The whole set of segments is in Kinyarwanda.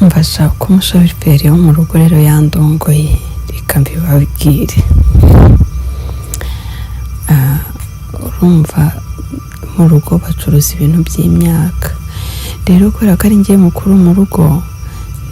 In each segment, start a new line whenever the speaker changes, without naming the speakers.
mbashaka ko umushoferi wo mu rugo rero yandongoye reka mbibabwire. Urumva mu rugo bacuruza ibintu by'imyaka, rero kubera ko ari ngiye mukuru mu rugo,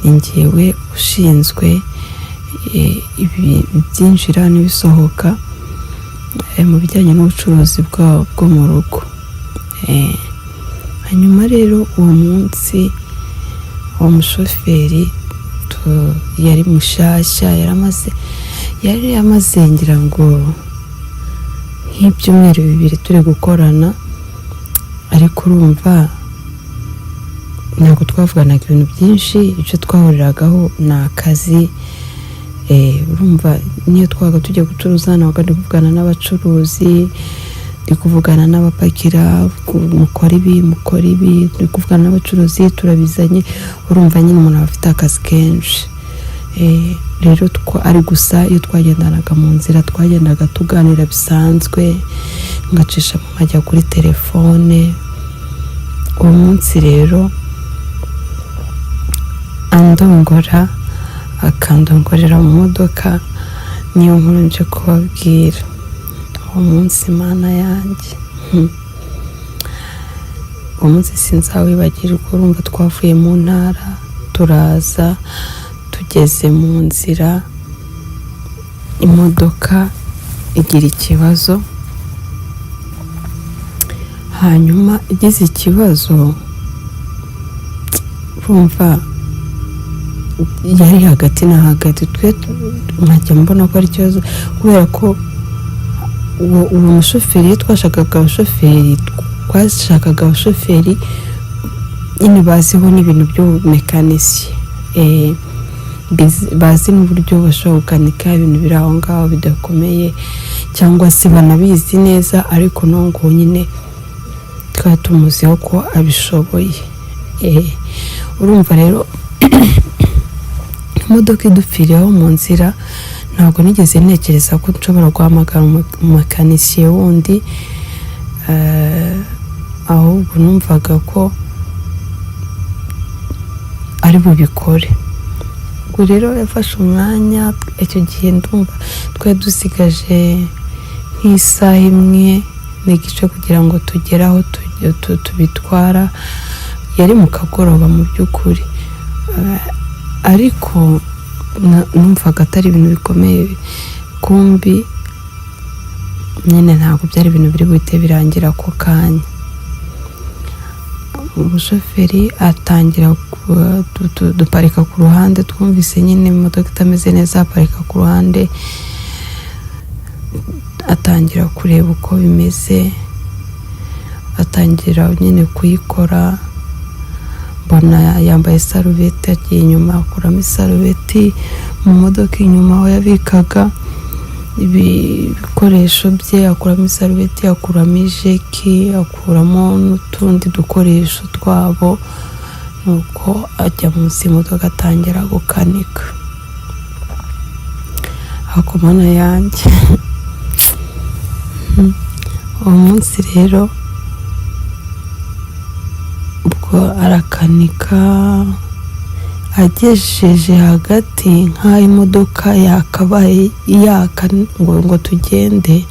ni ngewe ushinzwe ibyinjira n'ibisohoka mu bijyanye n'ubucuruzi bwo mu rugo. Hanyuma rero uwo munsi uwo mushoferi yari mushyashya, yari amaze ngira ngo nk'ibyumweru 2 turi gukorana, ariko urumva ntabwo twavuganaga ibintu byinshi. Icyo twahuriragaho ni akazi. Urumva niyo twaga tujya gucuruza ntabwo ndi kuvugana n'abacuruzi, ndi kuvugana n'abapakira, mukora ibi, ndi kuvugana n'abacuruzi, turabizanye. Urumva nyine umuntu aba afite akazi kenshi. Rero ari gusa iyo twagendanaga mu nzira twagendaga tuganira bisanzwe, ngacisha nkajya kuri telefone. Uwo munsi rero akandongorera mu modoka, niyo nkuru nje kubabwira. Uwo munsi Mana yanjye, uwo munsi sinzawibagirwa. Urumva twavuye mu ntara turaza, tugeze mu nzira imodoka igira ikibazo. Hanyuma igize ikibazo, urumva yari hagati na hagati, twe nkajya mbona ko ari ikibazo, kubera ko uwo mushoferi twashakaga abashoferi nyine baziho n'ibintu by'ubumekanisiye, bazi n'uburyo bashobora gukanika ibintu biri aho ngaho bidakomeye, cyangwa se banabizi neza, ariko nongo nyine twari tumuziho ko abishoboye. Urumva rero imodoka idupfiriyeho mu nzira, ntabwo nigeze ntekereza ko nshobora guhamagara umumekanisiye wundi, ahubwo numvaga ko ari bubikore. Ubwo rero yafashe umwanya, icyo gihe ndumva twari dusigaje nk'isaha imwe n'igice kugira ngo tugere aho tubitwara. Yari mu kagoroba mu by'ukuri, ariko numvaga atari ibintu bikomeye, kumbi nyine ntabwo byari ibintu biri buhite birangira ako kanya. Umushoferi atangira duparika ku ruhande, twumvise nyine imodoka itameze neza, aparika ku ruhande, atangira kureba uko bimeze, atangira nyine kuyikora. Mbona yambaye sarubeti, agiye inyuma akuramo isarubeti mu modoka inyuma aho yabikaga ibikoresho bye, akuramo isarubeti, akuramo ijeki, akuramo n'utundi dukoresho twabo, nuko ajya munsi y'imodoka atangira gukanika. Ako Mana yanjye, uwo munsi rero ubwo arakanika, agejeje hagati nk'aho imodoka yakabaye yaka ngo tugende,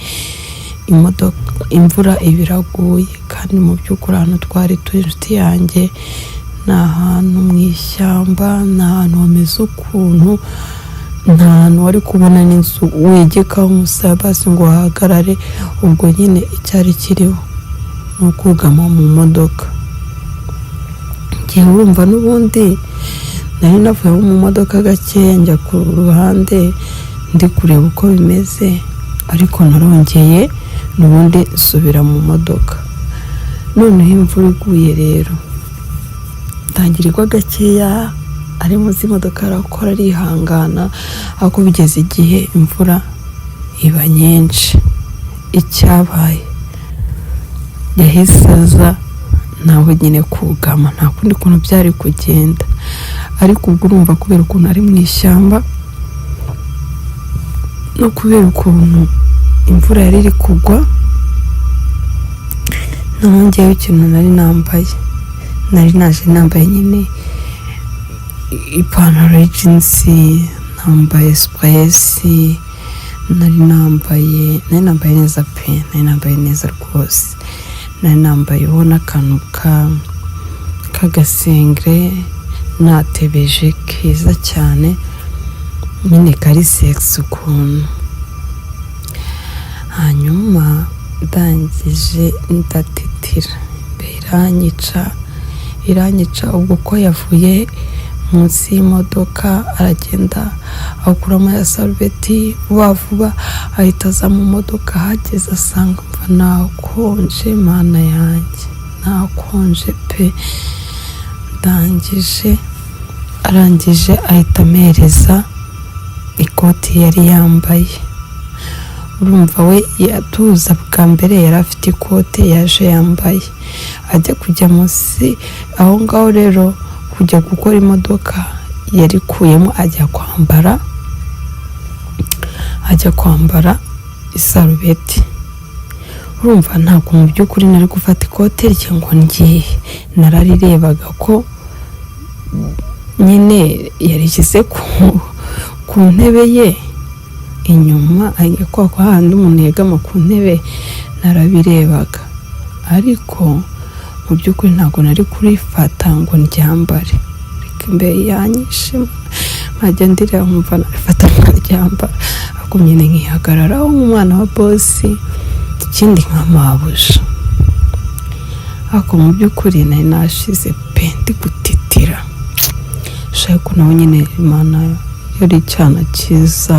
imvura ibiraguye, kandi mu by'ukuri ahantu twari turi, inshuti yanjye, ni ahantu mu ishyamba, ni ahantu hameze ukuntu, nta hantu wari kubona n'inzu wegekaho umusabasi ngo uhagarare. Ubwo nyine icyari kiriho ni ukugama mu modoka. Urumva n'ubundi nari navuye mu modoka gakeya njya ku ruhande ndi kureba uko bimeze, ariko narongeye n'ubundi nsubira mu modoka. Noneho imvura iguye rero tangirirwa gakeya, ari munsi y'imodoka arakora arihangana, ariko bigeze igihe imvura iba nyinshi. Icyabaye yahise aza nawe nyine kugama, nta kundi kuntu byari kugenda. Ariko ubwo urumva kubera ukuntu ari mu ishyamba no kubera ukuntu imvura yari iri kugwa, nongeyeho ikintu nari naje nambaye nyine ipantaro y'ijinsi, nambaye sipuresi, nari nambaye neza pe, nari nambaye neza rwose, nari nambayeho n'akantu k'agasengere natebeje keza cyane, nyine kari sexy ukuntu. Hanyuma ndangije ndatitira, iranyica ubwo ko yavuye munsi y'imodoka aragenda akuramo ya sarubeti vuba ahita aza mu modoka, ahageze asanga mva nakonje, mana yanjye nakonje pe. Arangije ahita amereza ikoti yari yambaye. Urumva we yatuza bwa mbere yari afite ikote yaje yambaye, ajya kujya munsi aho ngaho rero kujya gukora imodoka yarikuyemo ajya kwambara isarubeti. Urumva ntabwo mu by'ukuri nari gufata ikote rye ngo ngiye, nararirebaga ko nyine yarishyize ku ntebe ye inyuma, kwa handi umuntu yegama ku ntebe, narabirebaga ariko mu by'ukuri ntabwo nari kurifata ngo ndyambare, ariko imbere yanyishe nkajya ndireba nkumva narifata nkaryambara, ariko nyine nkihagararaho nk'umwana wa bosi, ikindi nk'amabuja. Ariko mu by'ukuri nari nashize pe, ndi gutitira. Shaka nawe nyine Imana yari icyana cyiza.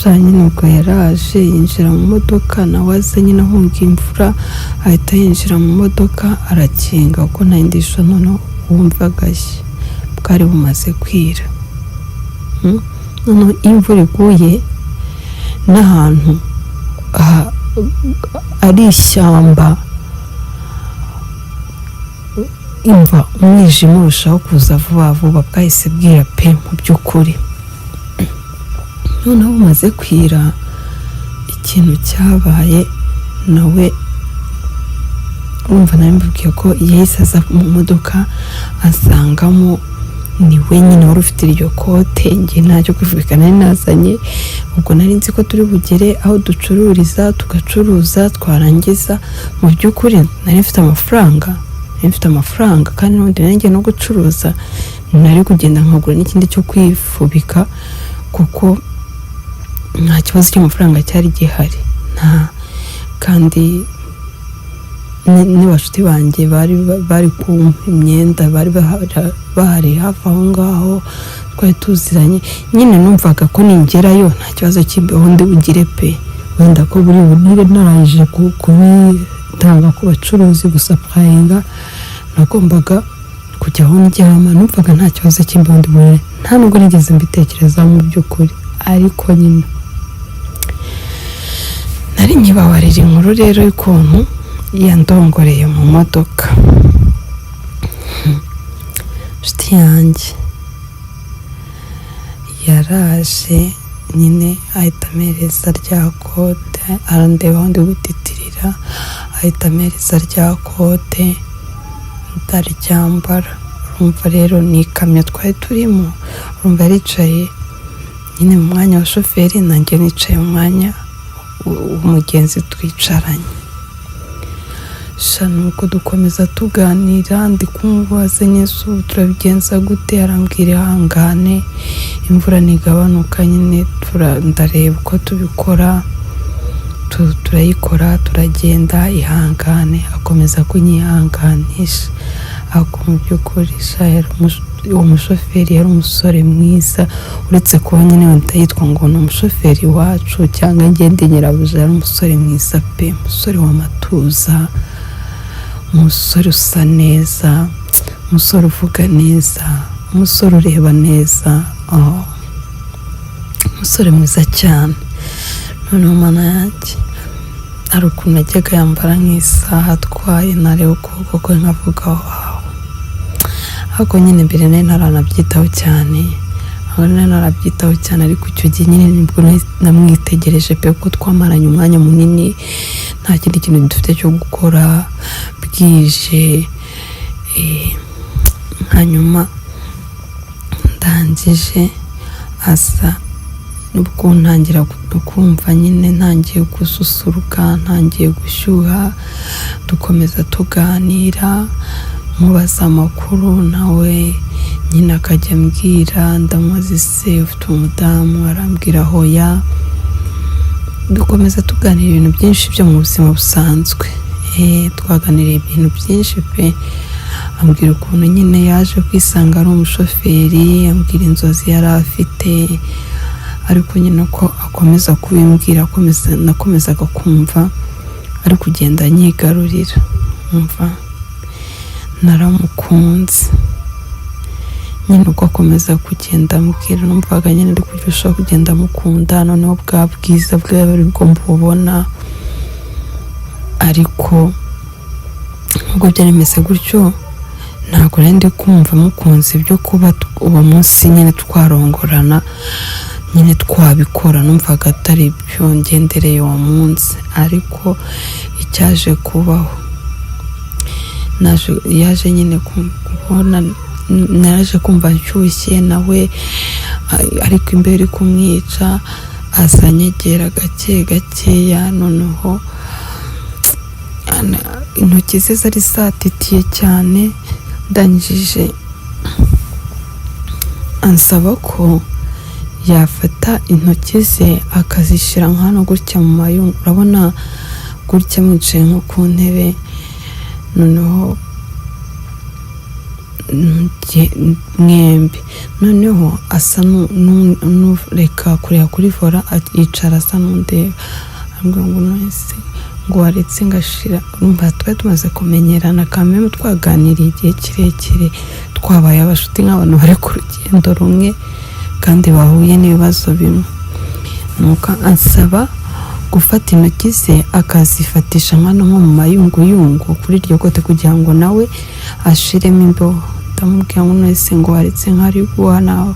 Nyine ubwo yaraje yinjira mu modoka, nawe aza nyine ahunga imvura, ahita yinjira mu modoka arakinga, kuko ntayindisha noneho wumva agashya, bwari bumaze kwira. Noneho imvura iguye n'ahantu ari ishyamba, imva umwijima urushaho kuza vuba bwahise bwira pe mu by'ukuri. Noneho bumaze kwira, ikintu cyabaye nawe urumva nari mbibwiye ko yahise aza mu modoka asangamo ni we nyine wari ufite iryo kote, njye ntacyo kwifubika nari nazanye. Ubwo nari nzi ko turi bugere aho ducururiza tugacuruza, twarangiza mu by'ukuri nari mfite amafaranga kandi n'ubundi nari ngiye no gucuruza, nari kugenda nkagura n'ikindi cyo kwifubika kuko nta kibazo cy'amafaranga cyari gihari. Kandi n'abashuti banjye bari kumpa imyenda, bari bahari hafi aho ngaho, twari tuziranye. Nyine numvaga ko ningerayo nta kibazo cy'imbeho ndi bugire pe, wenda ko buri bunire narangije kubitanga ku bacuruzi gusapurayinga, nagombaga kujya aho njyama, numvaga nta kibazo cy'imbeho ndi bugire, nta nubwo nigeze mbitekerezaho mu by'ukuri. Ariko nyine nari nkibabarira inkuru rero y'ukuntu yandongoreye mu modoka. Nshuti yanjye yaraje nyine ahita amereza rya kote, arandeba aho ndi gutitirira, ahita amereza rya kote ndaryambara. Urumva rero ni ikamyo twari turimo, urumva yaricaye nyine mu mwanya wa shoferi, nanjye nicaye mu mwanya w'umugenzi twicaranye. Nuko dukomeza tuganira, ndi kumubaza Yesu turabigenza gute, arambwira ihangane, imvura nigabanuka nyine ndareba uko tubikora, turayikora, turagenda, ihangane. Akomeza kunyihanganisha. Ako mu by'ukuri uwo mushoferi yari umusore mwiza, uretse kuba nyine wenda yitwa ngo ni umushoferi wacu cyangwa ngende nyirabuja, yari umusore mwiza pe, umusore w'amatuza, umusore usa neza, umusore uvuga neza, umusore ureba neza, umusore mwiza cyane. Noneho Mana yanjye hari ukuntu najyaga yambara nk'isaha atwaye, nareba ukuboko kwe nkavuga wawe. Ariko nyine mbere nari naranabyitaho cyane, ariko icyo gihe nyine nibwo namwitegereje pe, kuko twamaranye umwanya munini, nta kindi kintu dufite cyo gukora, bwije hanyuma ndangije asa nubwo ntangira kumva nyine ntangiye gususuruka, ntangiye gushyuha, dukomeza tuganira mubaza amakuru, nawe nyine akajya ambwira ndamuzi se ufite umudamu, arambwira hoya, dukomeza tuganira ibintu byinshi byo mu buzima busanzwe. Twaganiriye ibintu byinshi pe, ambwira ukuntu nyine yaje kwisanga ari umushoferi, ambwira inzozi yari afite, ariko nyine ko akomeza kubimbwira, nakomezaga kumva ari kugenda nyigarurira, umva naramukunze. Nyine uko akomeza kugenda ambwira numvaga nyine ndi kurushaho kugenda mukunda, noneho bwa bwiza bwe bwo mbubona. Ariko ubwo byari bimeze gutyo ntabwo nari ndi kumva mukunze byo kuba uwo munsi nyine twarongorana, nyine twabikora, numvaga atari byo ngendereye uwo munsi. Ariko icyaje kubaho, yaje nyine kubona, naraje kumva nshyushye nawe, ariko imbere iri kumwica, aza anyegera gake gakeya, noneho intoki ze zari zatitiye cyane. Ndangije ansaba ko yafata intoki ze akazishyira hano gutya mu mayungu, urabona gutya mwicaye nko ku ntebe, noneho mwembi, noneho asa n'ureka kureba kuri vora, yicara asa n'undeba, arambwira ngo nonese ngo waretse ngashira. Urumva twari tumaze kumenyerana kameme, twaganiriye igihe kirekire, twabaye abashuti nk'abantu bari ku rugendo rumwe kandi bahuye n'ibibazo bimwe. Nuko ansaba gufata intoki ze akazifatisha nkano nko mu mayunguyungu kuri iryo kote kugira ngo nawe ashiremo imbeho. Ndamubwira ngo nonese ngo waretse nkari guha nawe,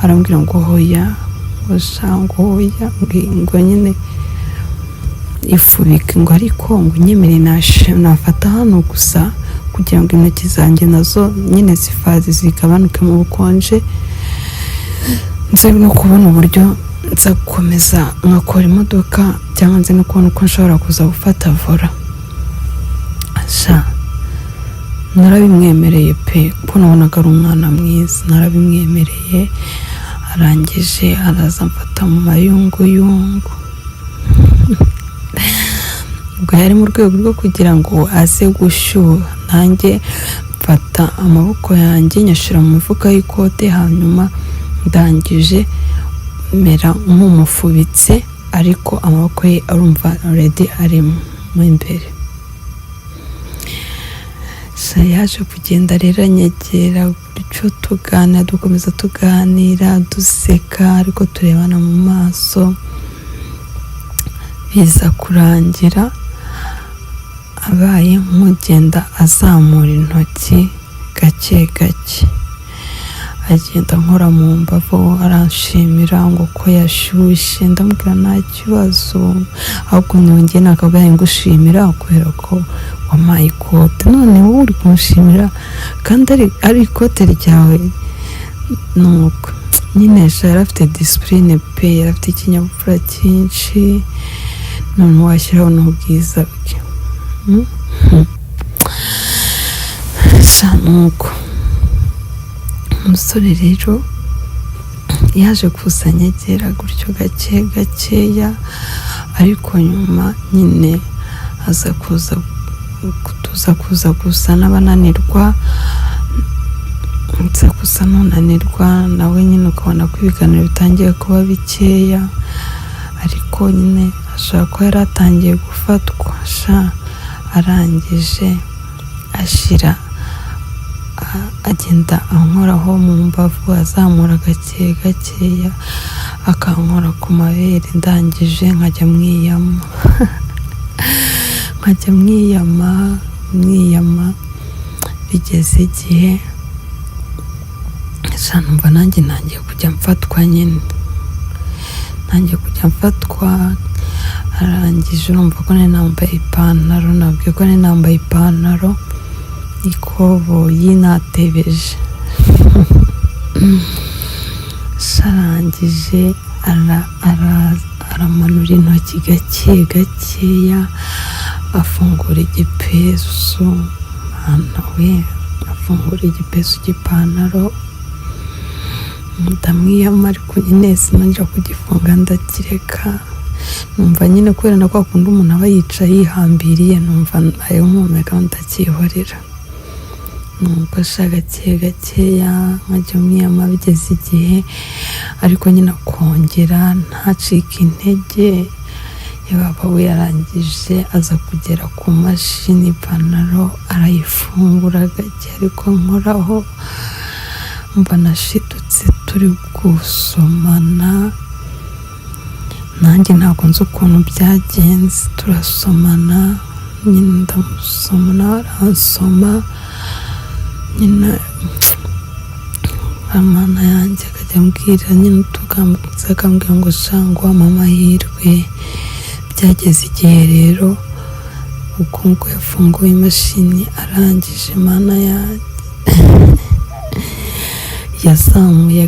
arambwira ngo hoya, ngo hoya, ngo nyine ifubike, ngo ariko ngo nyemere nafata hano gusa kugira ngo intoki zanjye nazo nyine zigabanuke mu bukonje, nze no kubona uburyo nza gukomeza nkakora imodoka, cyangwa nze no kubona uko nshobora kuza gufata vora. Narabimwemereye pe, kuko nabonaga ari umwana mwiza, narabimwemereye. Arangije araza mfata mu mayunguyungu. Ubwo yari mu rwego rwo kugira ngo aze gushyuha, nanjye mfata amaboko yanjye nyashyira mu mifuka y'ikote, hanyuma ndangije mera nk'umufubitse, ariko amaboko ye arumva already ari mu imbere. Yaje kugenda rero anyegera gutyo, dukomeza tuganira duseka, ariko turebana mu maso. Biza kurangira abaye nk'ugenda azamura intoki gake gake, agenda nkora mu mbavu, aranshimira ngo ko yashyushye. Ndamubwira nta kibazo, ahubwo nyongeye nakabaye ngushimira kubera ko wampaye ikote, none wowe uri kunshimira kandi ari ikote ryawe. Nuko nyine yari afite disipurine pe, yari afite ikinyabupfura cyinshi, none washyiraho n'ubwiza bwe. Nuko umusore rero yaje kusanyegera gutyo gake gakeya, ariko nyuma nyine tuza gusa n'abananirwa, nza gusa n'unanirwa nawe, nyine ukabona ko ibiganiro bitangiye kuba bikeya, ariko nyine ashobora kuba yari atangiye gufatwa. Arangije agenda ankoraho mu mbavu, azamura gake gakeya, akankora ku mabere. Ndangije nkajya mwiyama, bigeze igihe numva nanjye ntangiye kujya mfatwa, nyine ntangiye kujya mfatwa. Arangije urumva ko nari nambaye ipantaro, nabwiye ko nari nambaye ikoboyi natebeje, sarangije aramanura intoki gakeya afungura igipesu, mwana we, afungura igipesu cy'ipantaro, ndamwiyama ariko nyine sinongera kugifunga ndakireka. Numva nyine kubera na kwa kundi umuntu aba yicaye yihambiriye, numva ayo mpumeka ndakihorera. Nuko gakeya nkajya mwiyama bigeze igihe, ariko nyine akongera ntacike intege. Baba we yarangije aza kugera ku mashini, ipantaro arayifungura gake, ariko nkoraho mba nashidutse turi gusomana. Nanjye ntabwo nzi ukuntu byagenze, turasomana nyine ndamusoma nawe aransoma nyine. Amana yanjye akajya ambwira nyine utugambo twiza, akambwira ngo shangwa amahirwe. Byageze igihe rero ubwo ngo yafunguye imashini, arangije mana yanjye yazamuye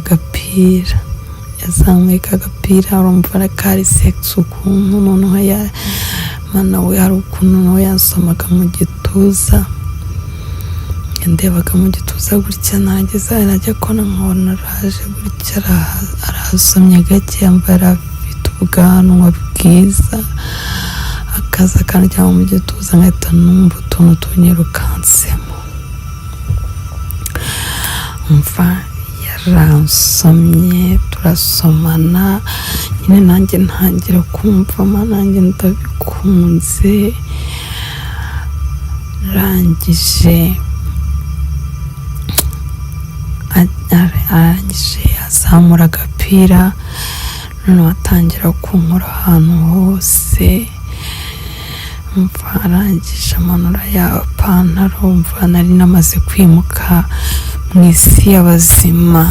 agapira, urumva kari sex ukuntu, noneho mana we hari ukuntu noneho yansomaga mu gituza, yandebaga mu gituza gutya, nageza najya kona nkabona araje gutya arahasomye gake, yambaye afite ubwanwa bwiza, akaza akanjyama mu gituza nkahita numva utuntu tunyirukansemo. Umva yaransomye, turasomana nyine, nanjye ntangira kumva nanjye ndabikunze. arangije azamura agapira, noneho atangira kunkora ahantu hose. Umva arangije amanura ya pantaro, umva nari namaze kwimuka mu isi y'abazima.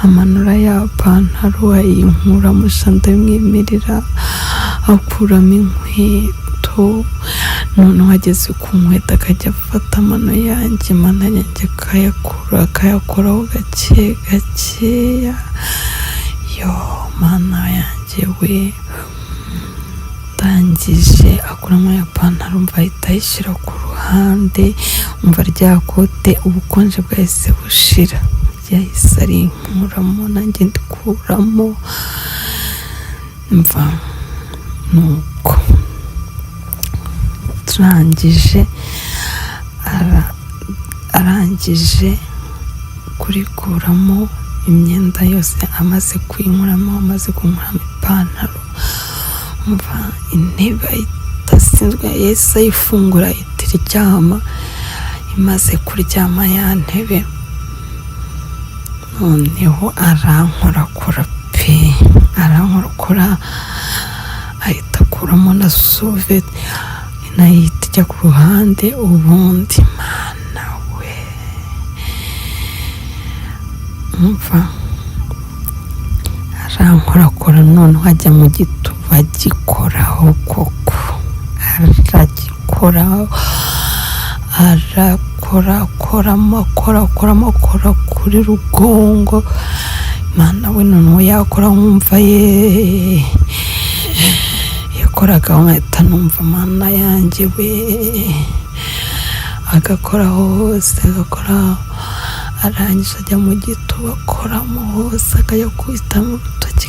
Amanura ya pantaro ayinkura mushanda bimwemerera, akuramo inkweto, noneho ageze ku nkweto akajya afata amano yanjye, akayakoraho gakeya. Yo mana yanjye we, ndangije akuramo ya pantaro, umva ahita ayishyira ku ruhande. Umva rya kote ubukonje bwahise bushira, yahise arinkuramo nanjye ndikuramo. Umva nuko arangije kurikuramo imyenda yose, amaze kwinkuramo, amaze kunkuramo ipantaro. Umva intebe ahita asinzwe, yahise ayifungura ahita iryama. Imaze kuryama ya ntebe, noneho arankorakora pe, arankorakora, ahita akuramo na suve nahita ijya ku ruhande. Ubundi mana we, umva arankorakora, noneho ajya mu gituba agikoraho koko, aragikoraho, akorakoramo kuri rugongo. Mana we, noneho yakora nkumva yakoraga nkahita numva mana yanjye we, agakoraho hose, agakoraho. Arangije ajya mu gituba akoramo hose, akajya kubita mu rutoki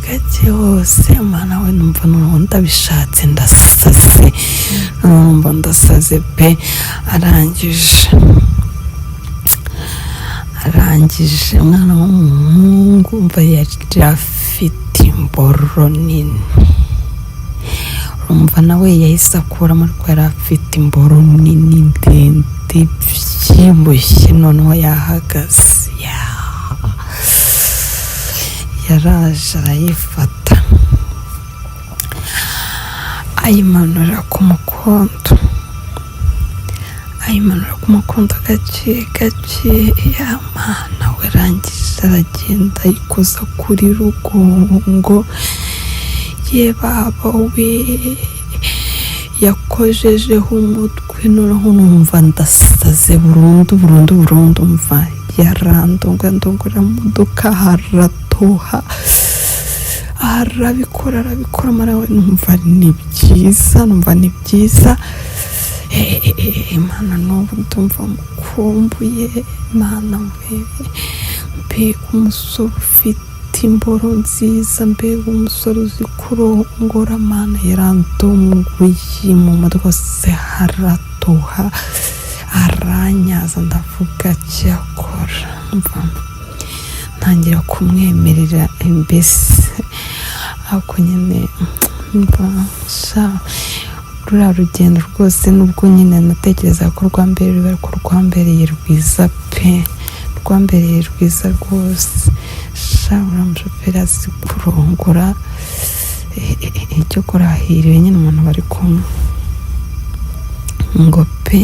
gake hose. Mana we, numva noneho ndabishatse, ndasaze, numva ndasaze pe. arangije umwana w'umuhungu, umva yari afite imboro nini, urumva nawe yahise akuramo, ariko yari afite imboro nini ndende byibushye, noneho yahagaze. Yaraje arayifata, ayimanura ku mukondo gake. Mana we, arangije aragenda ayikoza kuri rugongo. Ye baba we, mukojejeho umutwe noneho numva ndasaze burundu mva yarandongora modoka haratoha arabikora marawe numva ni byiza Imana n'ubu ndumva mukumbuye Imana mbega umusore ufite imboro nziza mbega umusore uzi kurongora Mana yarandongoye mu modoka se haratoha aranyaza ndavuga cyakora mva ntangira kumwemerera mbese ako nyine mva ruriya rugendo rwose nubwo nyine natekereza ko rwambereye rwiza pe rwambereye rwiza rwose uriya mushoferi azi kurongora icyo kurahiriwe nyine umuntu bari kumwe ngo pe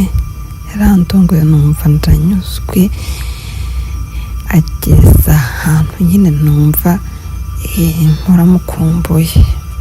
yarandongoye numva ndanyuzwe ageza ahantu nyine numva mpora mukumbuye